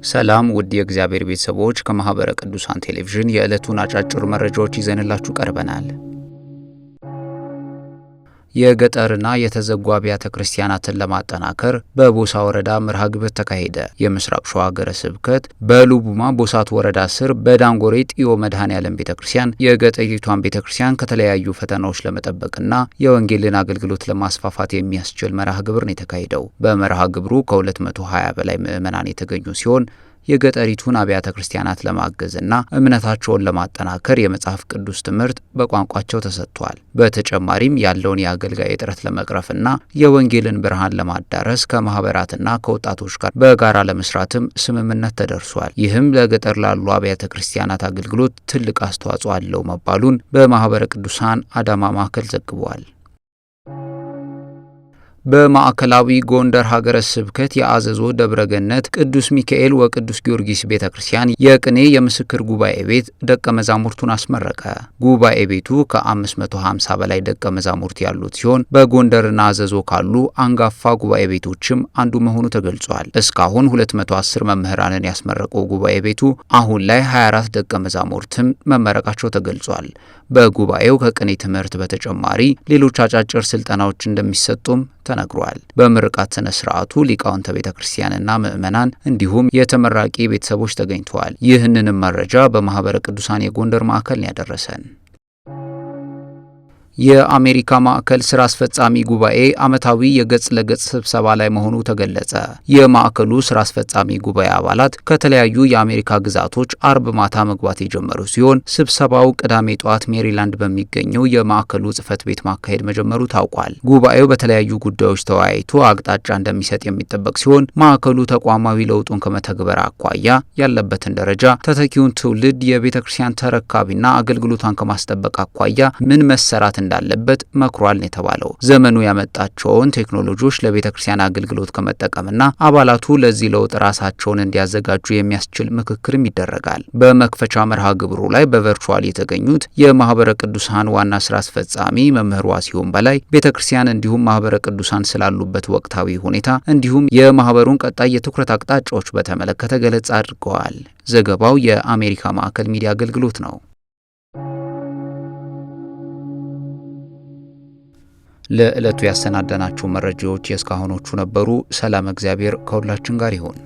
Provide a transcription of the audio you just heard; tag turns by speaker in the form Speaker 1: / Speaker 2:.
Speaker 1: ሰላም ውድ የእግዚአብሔር ቤተሰቦች ከማህበረ ቅዱሳን ቴሌቪዥን የዕለቱን አጫጭር መረጃዎች ይዘንላችሁ ቀርበናል። የገጠርና የተዘጉ አብያተ ክርስቲያናትን ለማጠናከር በቦሳ ወረዳ መርሃ ግብር ተካሄደ። የምስራቅ ሸዋ ሀገረ ስብከት በሉቡማ ቦሳት ወረዳ ስር በዳንጎሬ ጢዮ መድኃኔዓለም ቤተክርስቲያን የገጠሪቷን ቤተክርስቲያን ከተለያዩ ፈተናዎች ለመጠበቅና የወንጌልን አገልግሎት ለማስፋፋት የሚያስችል መርሃ ግብር ነው የተካሄደው። በመርሃ ግብሩ ከ220 በላይ ምዕመናን የተገኙ ሲሆን የገጠሪቱን አብያተ ክርስቲያናት ለማገዝና እምነታቸውን ለማጠናከር የመጽሐፍ ቅዱስ ትምህርት በቋንቋቸው ተሰጥቷል። በተጨማሪም ያለውን የአገልጋይ እጥረት ለመቅረፍና የወንጌልን ብርሃን ለማዳረስ ከማህበራትና ከወጣቶች ጋር በጋራ ለመስራትም ስምምነት ተደርሷል። ይህም ለገጠር ላሉ አብያተ ክርስቲያናት አገልግሎት ትልቅ አስተዋጽኦ አለው መባሉን በማህበረ ቅዱሳን አዳማ ማዕከል ዘግቧል። በማዕከላዊ ጎንደር ሀገረ ስብከት የአዘዞ ደብረገነት ቅዱስ ሚካኤል ወቅዱስ ጊዮርጊስ ቤተክርስቲያን የቅኔ የምስክር ጉባኤ ቤት ደቀ መዛሙርቱን አስመረቀ። ጉባኤ ቤቱ ከ550 በላይ ደቀ መዛሙርት ያሉት ሲሆን በጎንደርና አዘዞ ካሉ አንጋፋ ጉባኤ ቤቶችም አንዱ መሆኑ ተገልጿል። እስካሁን 210 መምህራንን ያስመረቀው ጉባኤ ቤቱ አሁን ላይ 24 ደቀ መዛሙርትም መመረቃቸው ተገልጿል። በጉባኤው ከቅኔ ትምህርት በተጨማሪ ሌሎች አጫጭር ስልጠናዎች እንደሚሰጡም ተነግሯል። በምርቃት ስነ ስርዓቱ ሊቃውንተ ቤተ ክርስቲያንና ምዕመናን እንዲሁም የተመራቂ ቤተሰቦች ተገኝተዋል። ይህንንም መረጃ በማህበረ ቅዱሳን የጎንደር ማዕከል ያደረሰን የአሜሪካ ማዕከል ስራ አስፈጻሚ ጉባኤ ዓመታዊ የገጽ ለገጽ ስብሰባ ላይ መሆኑ ተገለጸ። የማዕከሉ ስራ አስፈጻሚ ጉባኤ አባላት ከተለያዩ የአሜሪካ ግዛቶች አርብ ማታ መግባት የጀመሩ ሲሆን ስብሰባው ቅዳሜ ጧት ሜሪላንድ በሚገኘው የማዕከሉ ጽህፈት ቤት ማካሄድ መጀመሩ ታውቋል። ጉባኤው በተለያዩ ጉዳዮች ተወያይቶ አቅጣጫ እንደሚሰጥ የሚጠበቅ ሲሆን ማዕከሉ ተቋማዊ ለውጡን ከመተግበር አኳያ ያለበትን ደረጃ፣ ተተኪውን ትውልድ የቤተ ክርስቲያን ተረካቢና አገልግሎቷን ከማስጠበቅ አኳያ ምን መሰራት እንዳለበት መክሯል ነው የተባለው። ዘመኑ ያመጣቸውን ቴክኖሎጂዎች ለቤተ ክርስቲያን አገልግሎት ከመጠቀምና አባላቱ ለዚህ ለውጥ ራሳቸውን እንዲያዘጋጁ የሚያስችል ምክክርም ይደረጋል። በመክፈቻ መርሃ ግብሩ ላይ በቨርቹዋል የተገኙት የማህበረ ቅዱሳን ዋና ስራ አስፈጻሚ መምህር ዋሲሁን በላይ ቤተ ክርስቲያን እንዲሁም ማህበረ ቅዱሳን ስላሉበት ወቅታዊ ሁኔታ እንዲሁም የማህበሩን ቀጣይ የትኩረት አቅጣጫዎች በተመለከተ ገለጻ አድርገዋል። ዘገባው የአሜሪካ ማዕከል ሚዲያ አገልግሎት ነው። ለዕለቱ ያሰናዳናቸው መረጃዎች የእስካሁኖቹ ነበሩ። ሰላም፣ እግዚአብሔር ከሁላችን ጋር ይሁን።